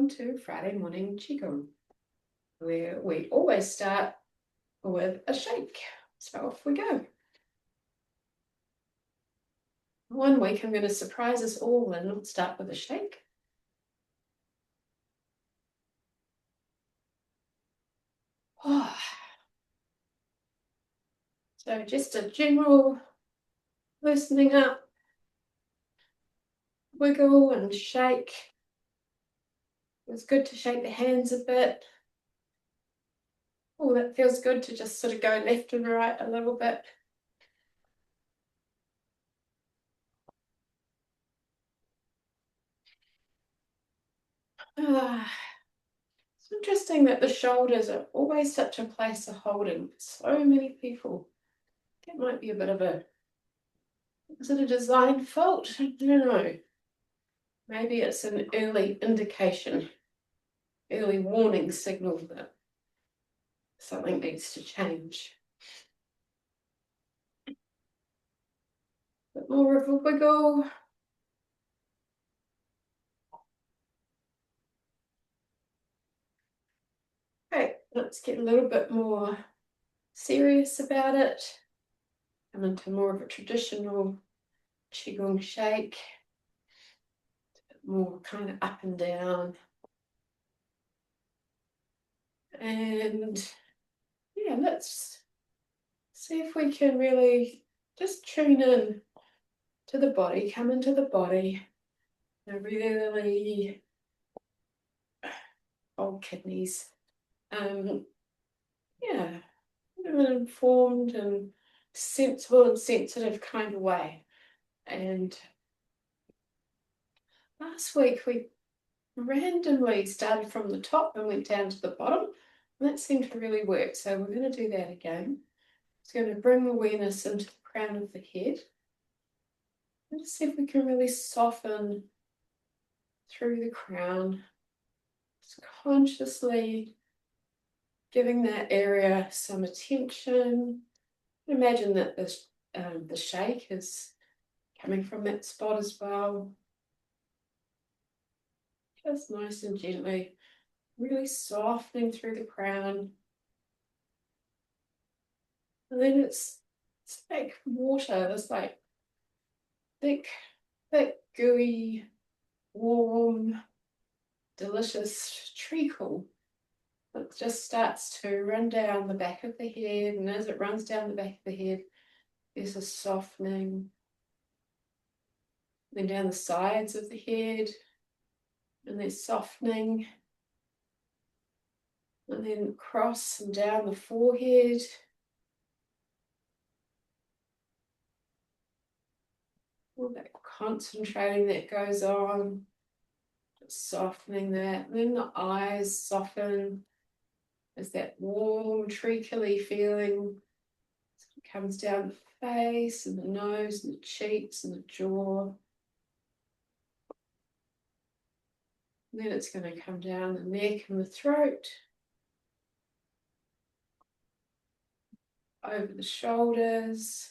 welcome to Friday morning Qigong, where we always start with a shake. So off we go. One week I'm going to surprise us all and start with a shake. Oh. So just a general loosening up, wiggle and shake. It's good to shake the hands a bit. Oh, that feels good to just sort of go left and right a little bit. It's interesting that the shoulders are always such a place of holding for so many people. That might be a bit of a, is it a design fault? I don't know. Maybe it's an early indication, early warning signal that something needs to change. A bit more of a wiggle. Okay, let's get a little bit more serious about it. Come into more of a traditional Qigong shake. A bit more kind of up and down. And yeah, let's see if we can really just tune in to the body, come into the body, and really hold kidneys. Yeah, in an informed and sensible and sensitive kind of way. And last week we randomly started from the top and went down to the bottom. And that seemed to really work. So we're going to do that again. It's going to bring awareness into the crown of the head. And just see if we can really soften through the crown. Just consciously giving that area some attention. Imagine that this, the shake is coming from that spot as well. Just nice and gently, really softening through the crown. And then it's like water, this like thick, gooey, warm, delicious treacle that just starts to run down the back of the head. And as it runs down the back of the head, there's a softening. Then down the sides of the head, and there's softening. And then across and down the forehead. All that concentrating that goes on, just softening that. And then the eyes soften as that warm, treacly feeling comes down the face and the nose and the cheeks and the jaw. And then it's going to come down the neck and the throat, over the shoulders.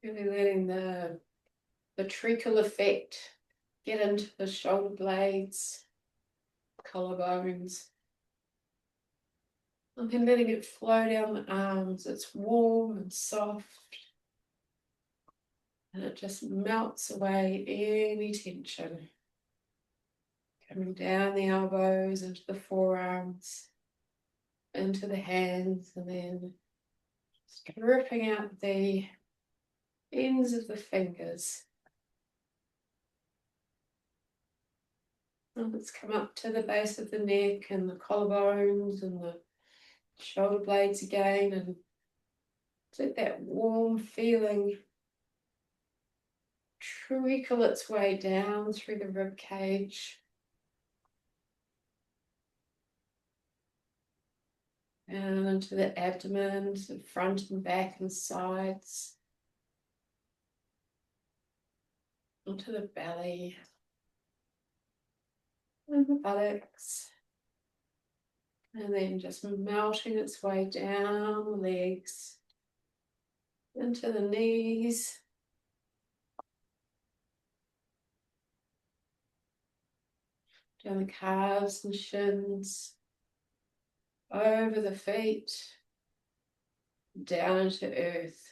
Really letting the treacle effect get into the shoulder blades, collarbones. And then letting it flow down the arms. It's warm and soft. And it just melts away any tension. Coming down the elbows, into the forearms, into the hands, and then just gripping out the ends of the fingers. And let's come up to the base of the neck and the collarbones and the shoulder blades again, and let that warm feeling trickle its way down through the rib cage. And into the abdomen, to the front and back and sides. Onto the belly. And the buttocks. And then just melting its way down the legs. Into the knees. down the calves and shins, over the feet, down to earth.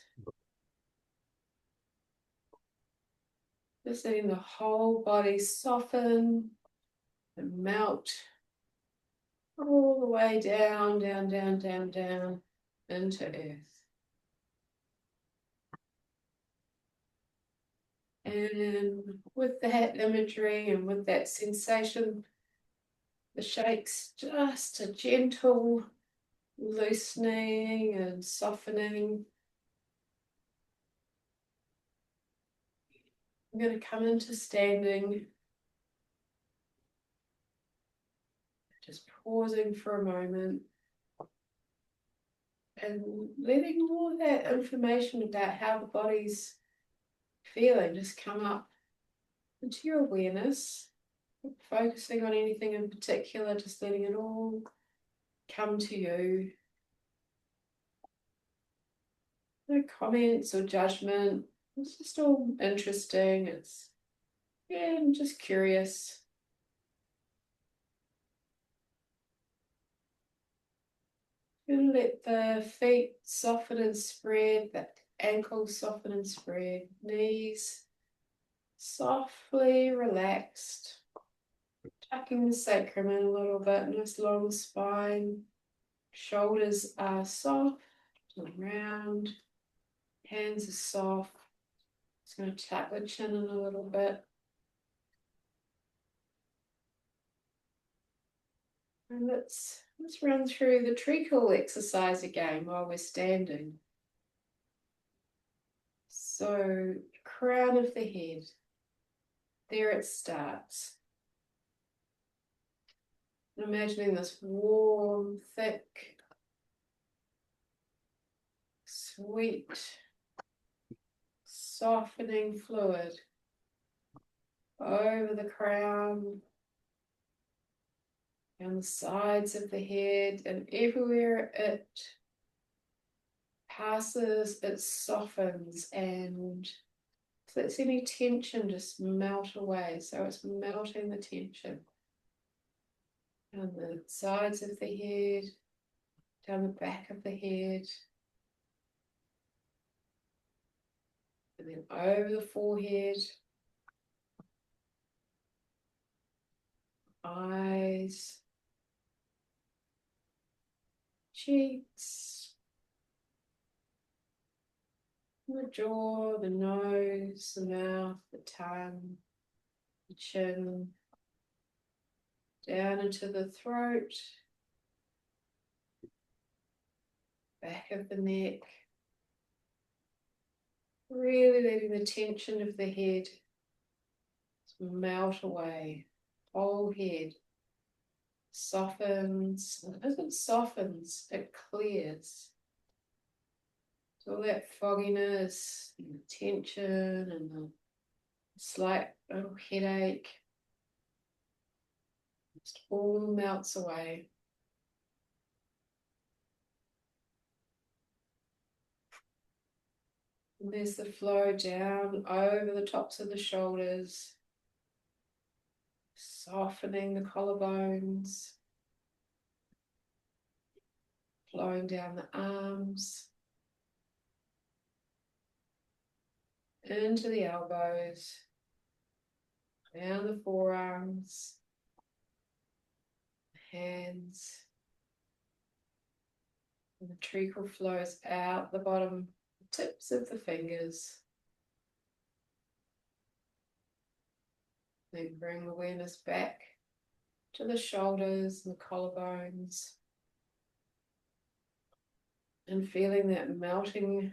Just letting the whole body soften and melt all the way down, down, down, down, down into earth. And with that imagery and with that sensation, the shake's just a gentle loosening and softening. I'm going to come into standing, just pausing for a moment and letting all of that information about how the body's feeling just come up into your awareness, not focusing on anything in particular, just letting it all come to you. No comments or judgment. It's just all interesting. I'm just curious. Gonna let the feet soften and spread, that ankles soften and spread, knees softly relaxed, tucking the sacrum in a little bit, nice long spine, shoulders are soft and round, hands are soft. Just going to tuck the chin in a little bit. And let's run through the treacle exercise again while we're standing. So, crown of the head, there it starts. And imagining this warm, thick, sweet, softening fluid over the crown and the sides of the head, and everywhere it passes, it softens and lets any tension just melt away. So it's melting the tension. Down the sides of the head, down the back of the head, and then over the forehead, eyes, cheeks, the jaw, the nose, the mouth, the tongue, the chin, down into the throat, back of the neck, really letting the tension of the head melt away. Whole head softens, and as it softens, it clears. So all that fogginess, and the tension, and the slight little headache, just all melts away. And there's the flow down over the tops of the shoulders, softening the collarbones, flowing down the arms, into the elbows, down the forearms, hands, and the treacle flows out the bottom tips of the fingers. Then bring awareness back to the shoulders and the collarbones, and feeling that melting,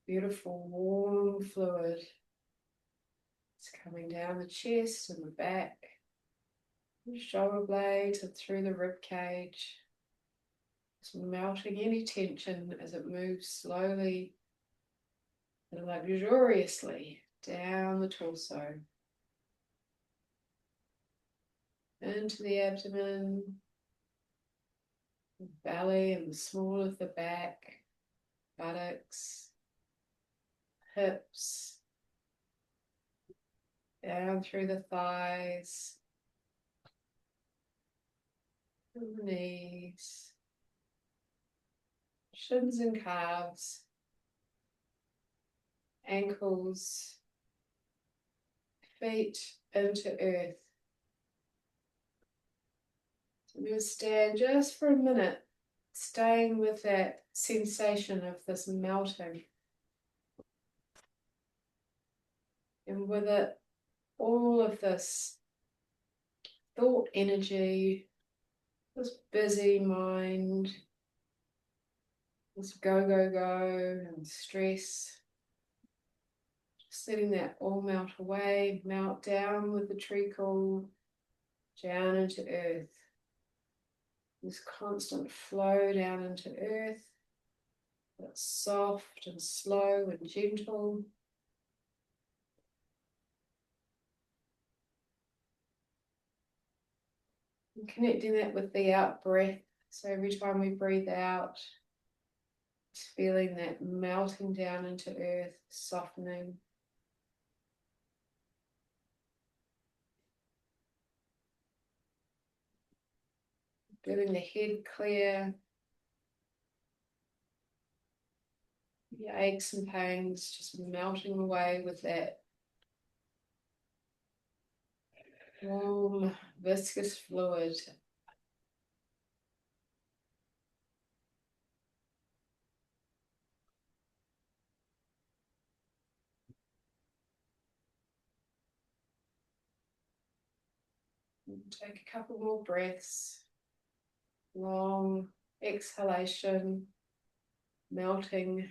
beautiful, warm fluid. It's coming down the chest and the back, the shoulder blades and through the rib cage. Just melting any tension as it moves slowly and luxuriously down the torso, into the abdomen, the belly and the small of the back, buttocks, hips, down through the thighs, knees, shins and calves, ankles, feet into earth. So I'm going to stand just for a minute, staying with that sensation of this melting. And with it, all of this thought energy, this busy mind, this go, go, go, and stress, just letting that all melt away, melt down with the treacle, down into earth. This constant flow down into earth, that's soft and slow and gentle. And connecting that with the out breath. So every time we breathe out, just feeling that melting down into earth, softening. Feeling the head clear. The aches and pains just melting away with that warm, viscous fluid. Take a couple more breaths. Long exhalation, melting.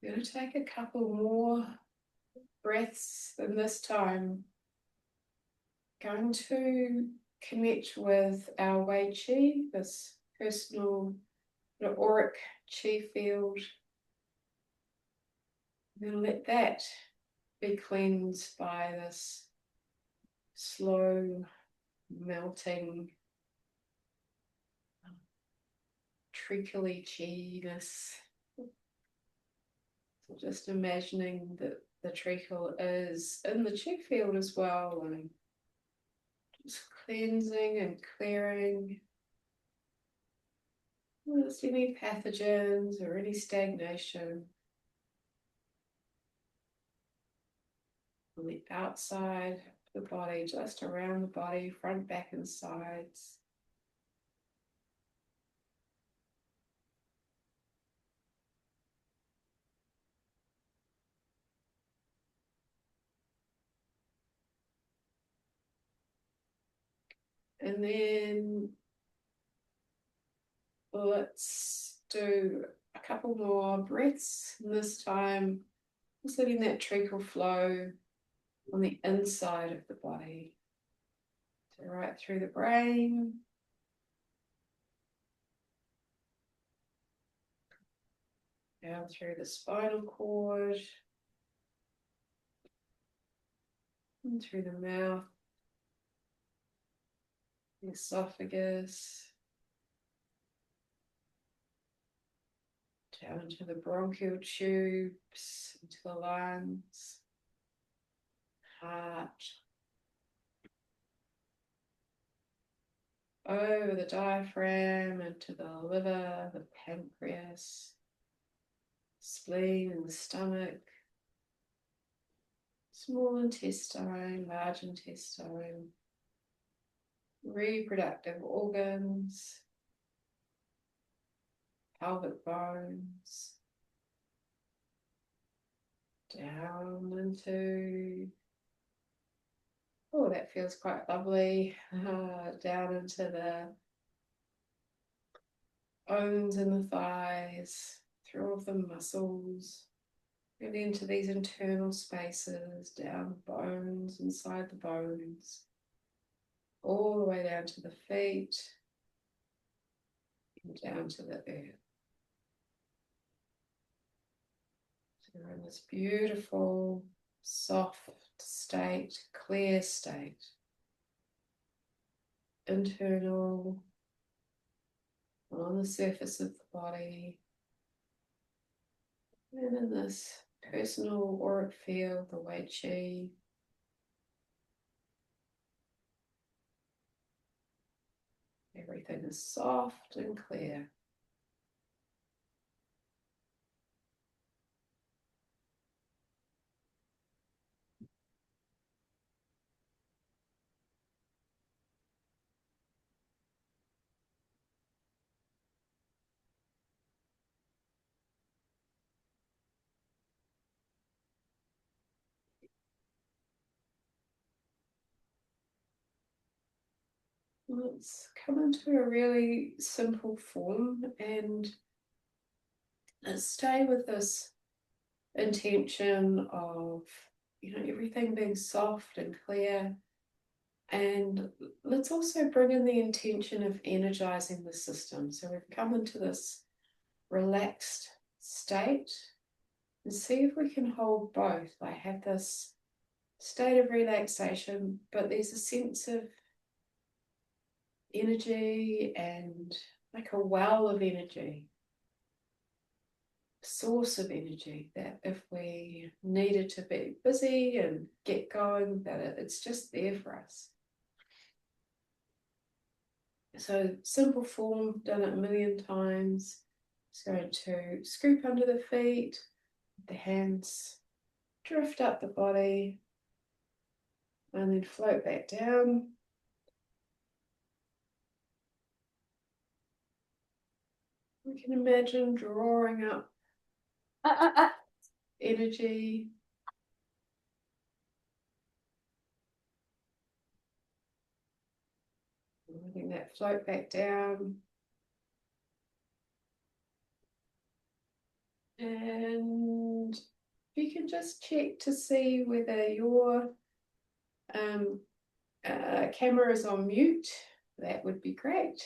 I'm going to take a couple more breaths, and this time going to connect with our Wei Qi, this personal auric Qi field. I'm going to let that be cleansed by this slow melting treacly chi-ness. So just imagining that the treacle is in the chi field as well, and just cleansing and clearing. If there's any pathogens or any stagnation on the outside of the body, just around the body, front, back, and sides. And then let's do a couple more breaths. And this time, just letting that treacle flow on the inside of the body. So right through the brain, down through the spinal cord, and through the mouth, the esophagus, down into the bronchial tubes, into the lungs, heart, over the diaphragm, into the liver, the pancreas, spleen and the stomach, small intestine, large intestine, reproductive organs, pelvic bones, down into, oh, that feels quite lovely, down into the bones in the thighs, through all of the muscles, really into these internal spaces, down the bones, inside the bones, all the way down to the feet, and down to the earth. So we're in this beautiful, soft state, clear state, internal, on the surface of the body, and in this personal auric field, the Wei Qi. Everything is soft and clear. Let's come into a really simple form and let's stay with this intention of, everything being soft and clear. And let's also bring in the intention of energizing the system. So we've come into this relaxed state and see if we can hold both. I have this state of relaxation, but there's a sense of energy and like a well of energy, source of energy that if we needed to be busy and get going, that it's just there for us. So simple form, done it a million times. It's going to scoop under the feet, the hands drift up the body, and then float back down. We can imagine drawing up energy. Letting that float back down. And you can just check to see whether your camera is on mute. That would be great.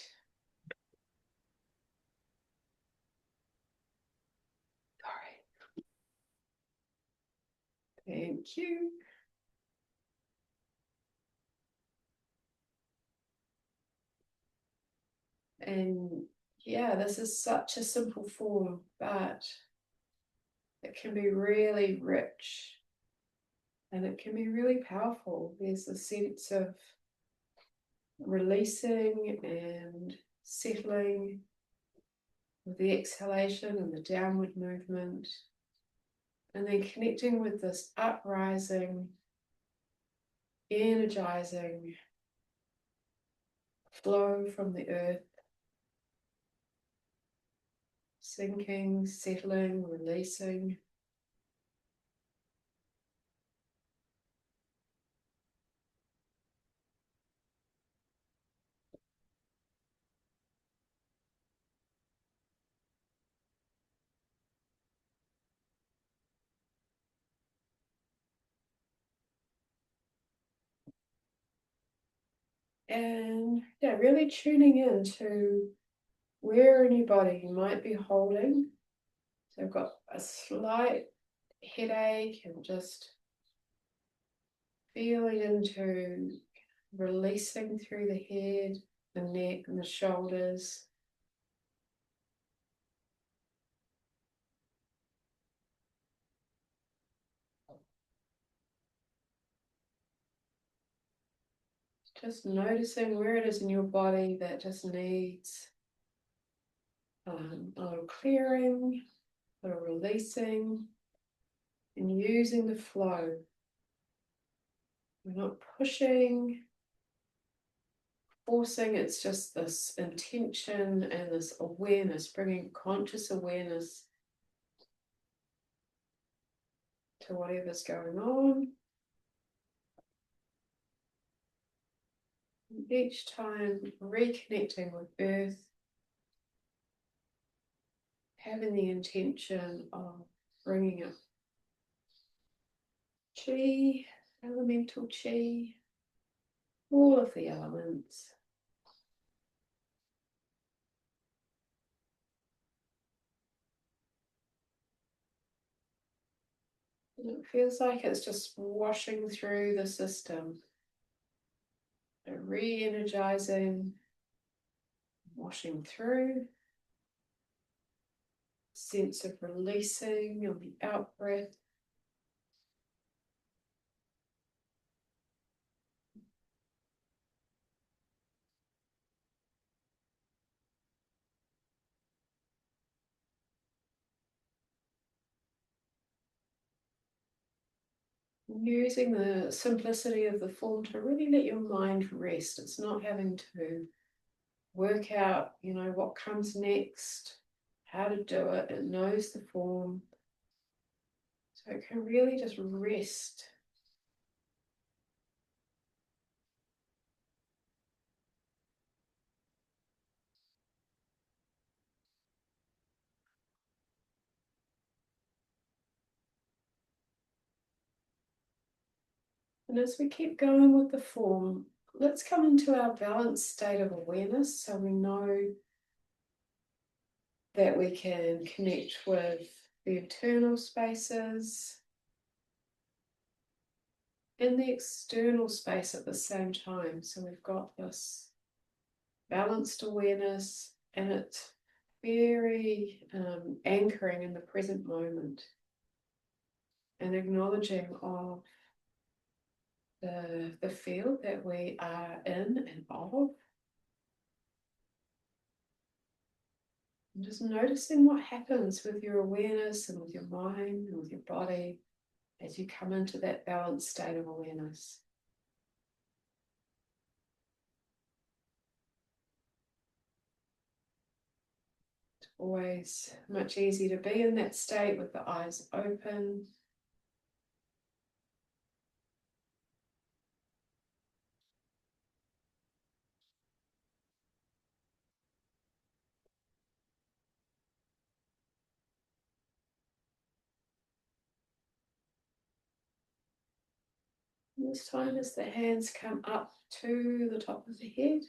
Sorry. Thank you. And yeah, this is such a simple form, but it can be really rich and it can be really powerful. There's a sense of releasing and settling with the exhalation and the downward movement, and then connecting with this uprising, energizing flow from the earth, sinking, settling, releasing. And yeah, really tuning in to where in your body you might be holding. So I've got a slight headache and just feeling into releasing through the head, the neck and the shoulders. Just noticing where it is in your body that just needs a little clearing, a little releasing, and using the flow. We're not pushing, forcing, it's just this intention and this awareness, bringing conscious awareness to whatever's going on. And each time reconnecting with earth, having the intention of bringing up chi, elemental chi, all of the elements. And it feels like it's just washing through the system, re-energizing, washing through. Sense of releasing on the out breath. Using the simplicity of the form to really let your mind rest. It's not having to work out, what comes next, how to do it. It knows the form. So it can really just rest. And as we keep going with the form, let's come into our balanced state of awareness so we know that we can connect with the internal spaces and the external space at the same time. So we've got this balanced awareness and it's very anchoring in the present moment and acknowledging of the field that we are in and of. And just noticing what happens with your awareness and with your mind and with your body as you come into that balanced state of awareness. It's always much easier to be in that state with the eyes open. And this time as the hands come up to the top of the head,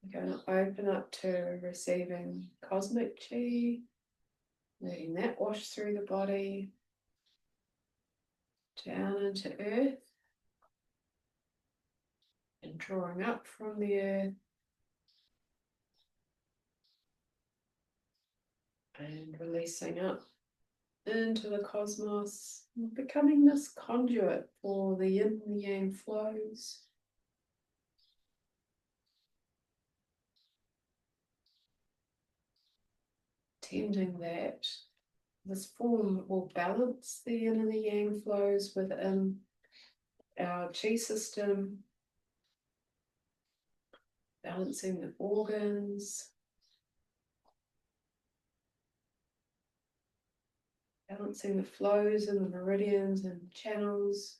we're going to open up to receiving cosmic chi, letting that wash through the body, down into earth, and drawing up from the earth, and releasing up into the cosmos, becoming this conduit for the yin and the yang flows. Tending that this form will balance the yin and the yang flows within our chi system, balancing the organs, balancing the flows and the meridians and channels.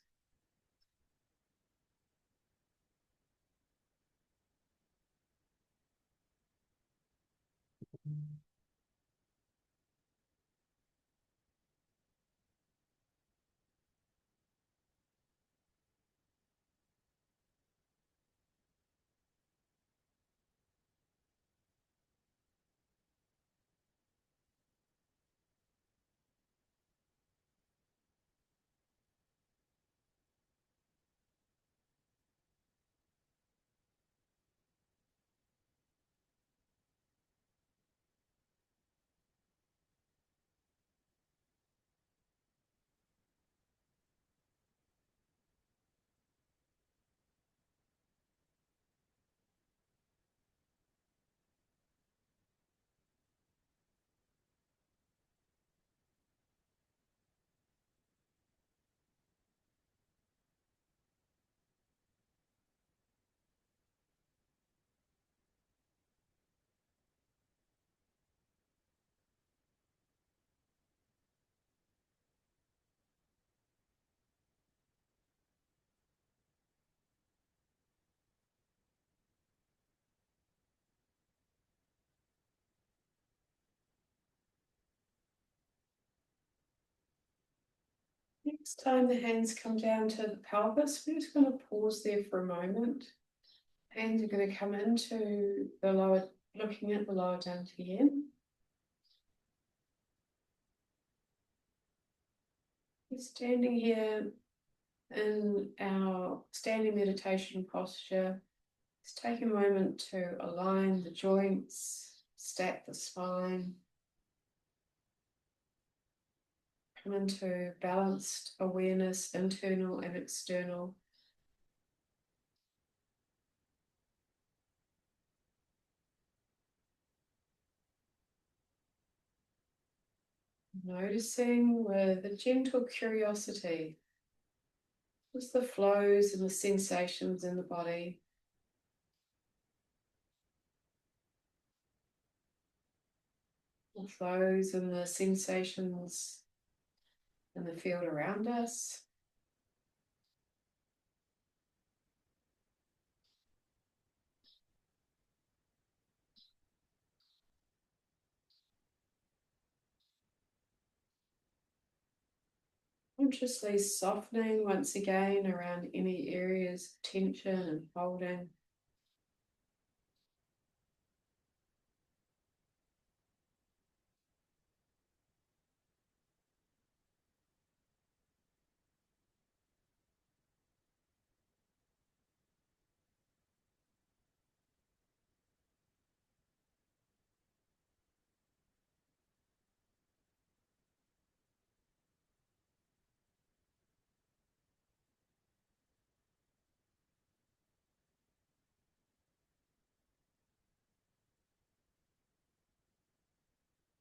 Next time the hands come down to the pelvis, we're just going to pause there for a moment. Hands are going to come into the lower, looking at the lower dantian. We're standing here in our standing meditation posture. Let's take a moment to align the joints, stack the spine, come into balanced awareness, internal and external. Noticing with a gentle curiosity just the flows and the sensations in the body. The flows and the sensations in the field around us. Consciously softening once again around any areas of tension and holding.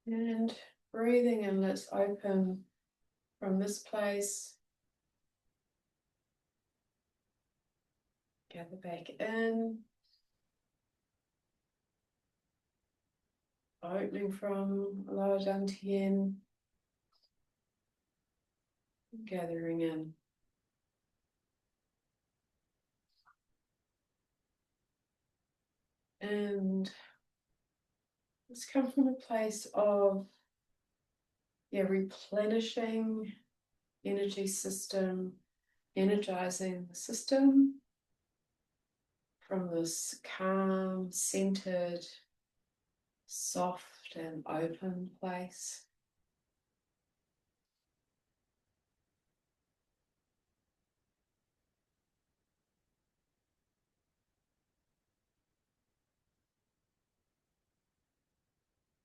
And breathing in, let's open from this place. Gather back in. Opening from lower dantian. Gathering in. And let's come from a place of replenishing energy system, energizing the system from this calm, centered, soft and open place.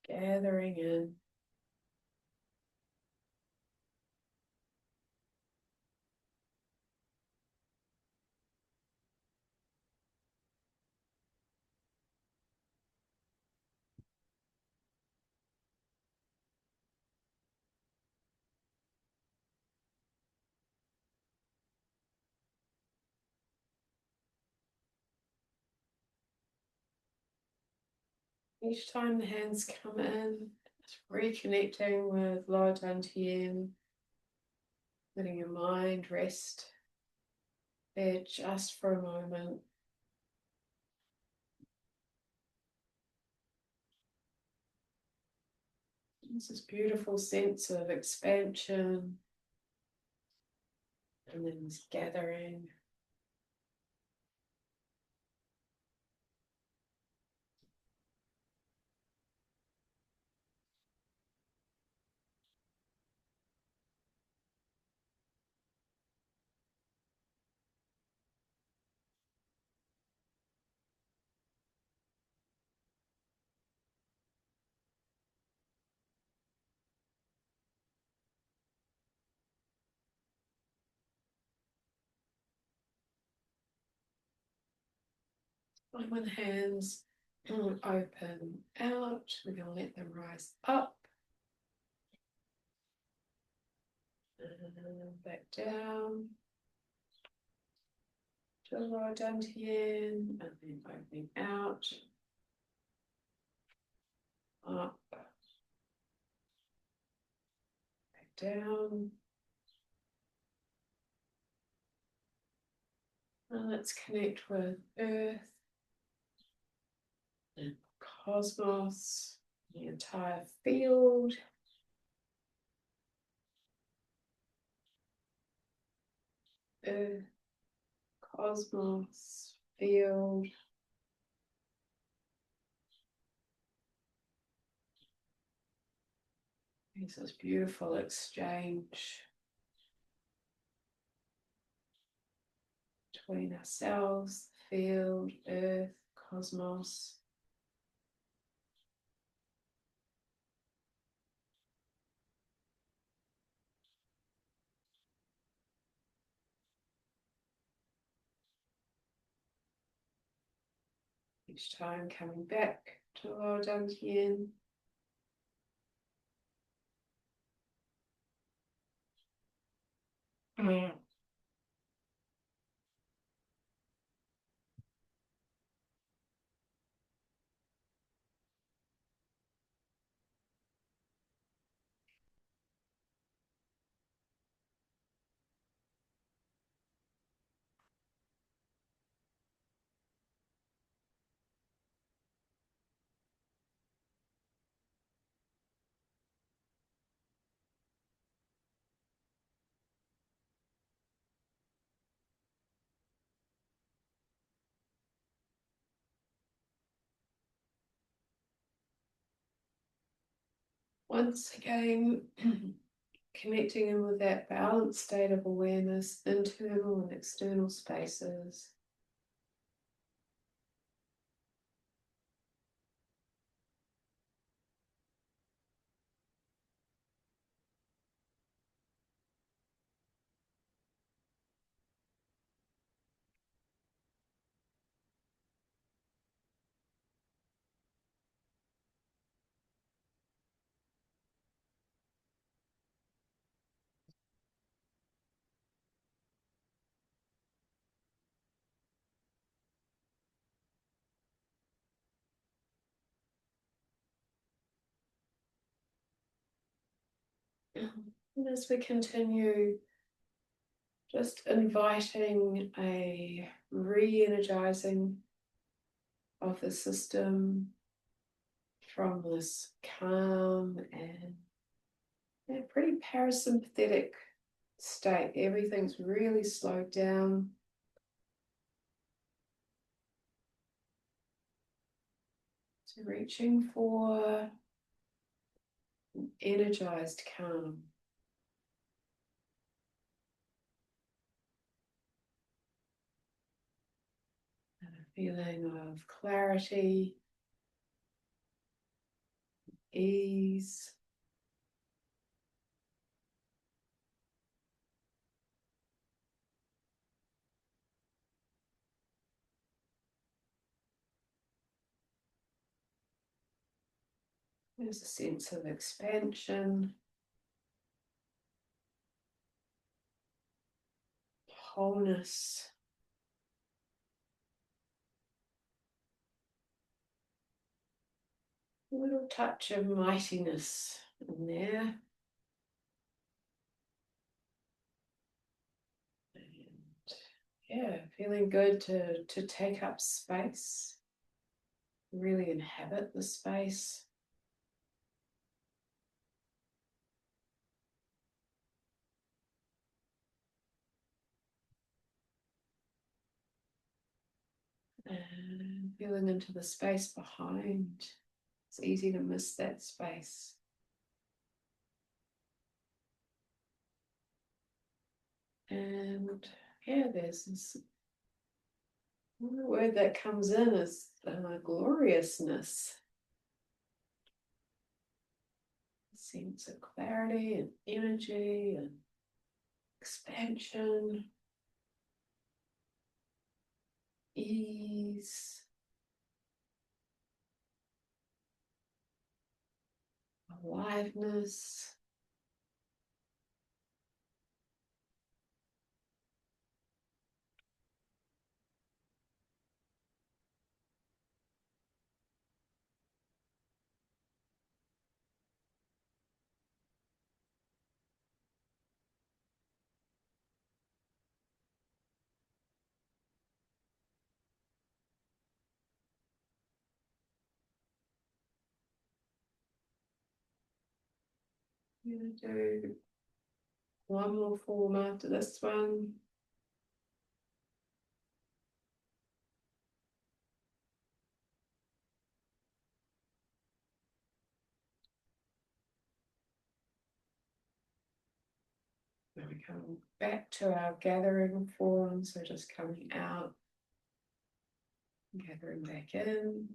Gathering in. Each time the hands come in, reconnecting with lower dantian, letting your mind rest there just for a moment. It's this beautiful sense of expansion and then this gathering. And when the hands open out, we're going to let them rise up and back down to the lower dantian, and then opening out, up, back down. And let's connect with Earth and cosmos, the entire field. earth, cosmos, field. There's this beautiful exchange between ourselves, the field, earth, cosmos. Each time coming back to our Dantian. Once again, connecting in with that balanced state of awareness, internal and external spaces. And as we continue, just inviting a re-energizing of the system from this calm and pretty parasympathetic state. Everything's really slowed down. So reaching for an energized calm. And a feeling of clarity, ease. There's a sense of expansion, wholeness. A little touch of mightiness in there. And yeah, feeling good to take up space, really inhabit the space. And feeling into the space behind. It's easy to miss that space. And yeah, there's this word that comes in is gloriousness. A sense of clarity and energy and expansion, ease, aliveness. I'm going to do one more form after this one. And we come back to our gathering form, so just coming out, gathering back in.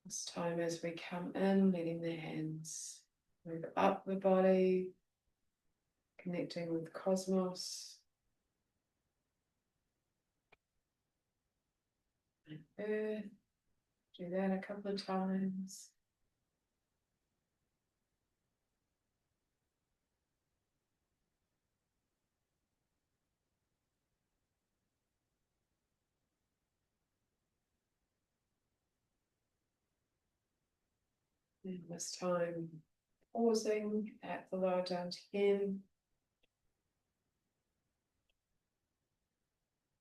This time as we come in, letting the hands move up the body, connecting with the cosmos and earth. Do that a couple of times. And this time, pausing at the lower dantian again.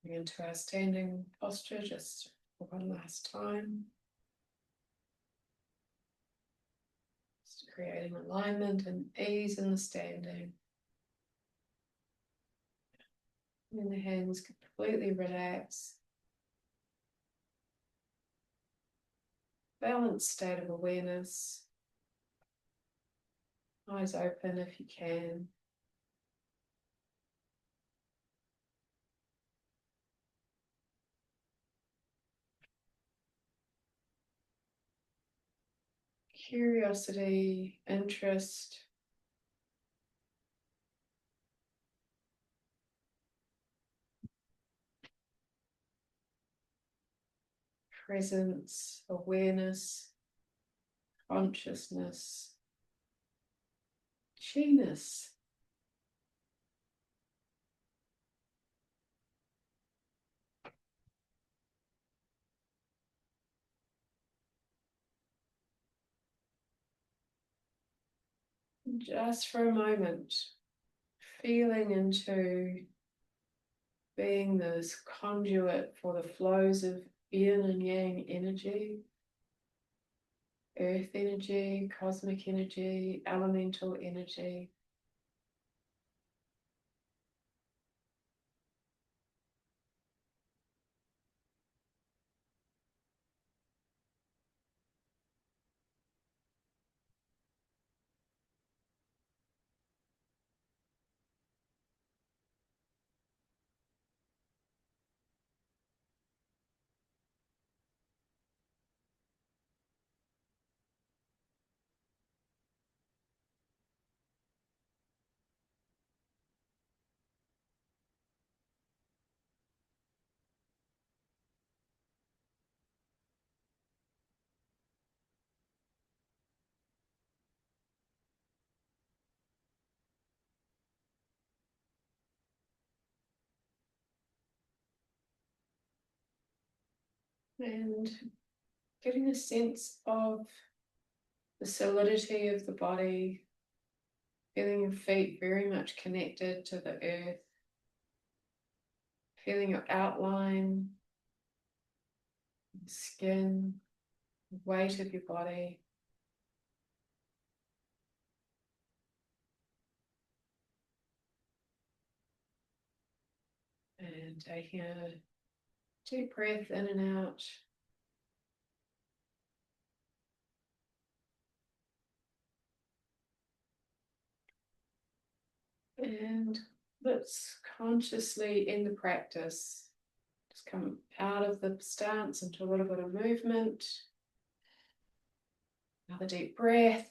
Into our standing posture just for one last time. Just creating alignment and ease in the standing. And the hands completely relax. Balanced state of awareness. Eyes open if you can. Curiosity, interest, presence, awareness, consciousness, chi-ness. Just for a moment, feeling into being this conduit for the flows of yin and yang energy, earth energy, cosmic energy, elemental energy. And getting a sense of the solidity of the body, feeling your feet very much connected to the earth, feeling your outline, skin, the weight of your body. And taking a deep breath in and out. And let's consciously, in the practice, just come out of the stance into a little bit of movement. Another deep breath.